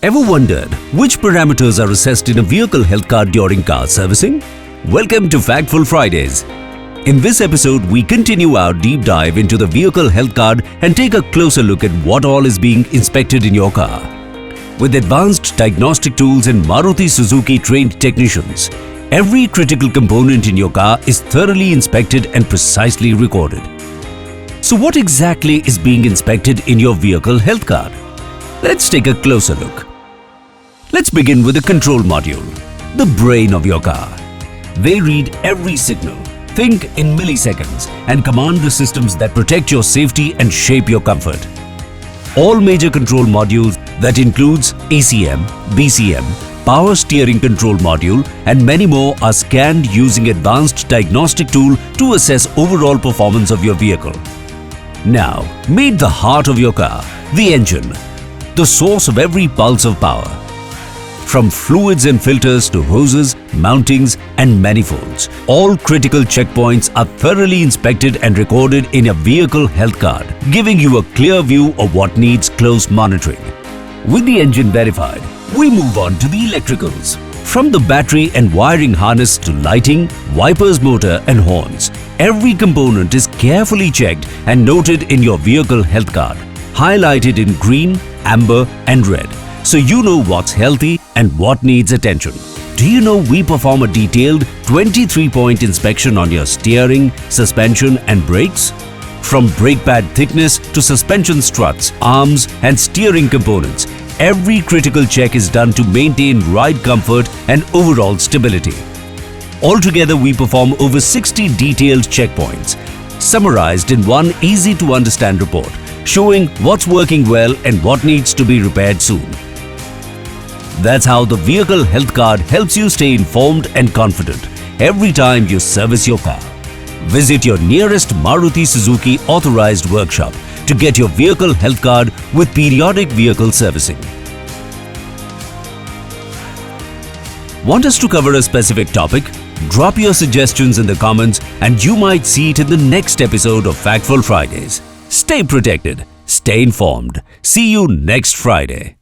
Ever wondered which parameters are assessed in a vehicle health card during car servicing? Welcome to Factful Fridays. In this episode, we continue our deep dive into the vehicle health card and take a closer look at what all is being inspected in your car. With advanced diagnostic tools and Maruti Suzuki trained technicians, every critical component in your car is thoroughly inspected and precisely recorded. So what exactly is being inspected in your vehicle health card? Let's take a closer look. Let's begin with the control module, the brain of your car. They read every signal, think in milliseconds, and command the systems that protect your safety and shape your comfort. All major control modules that includes ACM, BCM, power steering control module, and many more are scanned using advanced diagnostic tool to assess overall performance of your vehicle. Now, meet the heart of your car, the engine, the source of every pulse of power. From fluids and filters to hoses, mountings and manifolds, all critical checkpoints are thoroughly inspected and recorded in a vehicle health card, giving you a clear view of what needs close monitoring. With the engine verified, we move on to the electricals. From the battery and wiring harness to lighting, wipers, motor and horns, every component is carefully checked and noted in your vehicle health card, highlighted in green, amber and red, so you know what's healthy and what needs attention. Do you know we perform a detailed 23-point inspection on your steering, suspension and brakes? From brake pad thickness to suspension struts, arms and steering components, every critical check is done to maintain ride comfort and overall stability. Altogether, we perform over 60 detailed checkpoints, summarized in one easy-to-understand report, showing what's working well and what needs to be repaired soon. That's how the vehicle health card helps you stay informed and confident every time you service your car. Visit your nearest Maruti Suzuki authorized workshop to get your vehicle health card with periodic vehicle servicing. Want us to cover a specific topic? Drop your suggestions in the comments and you might see it in the next episode of Factful Fridays. Stay protected, stay informed. See you next Friday.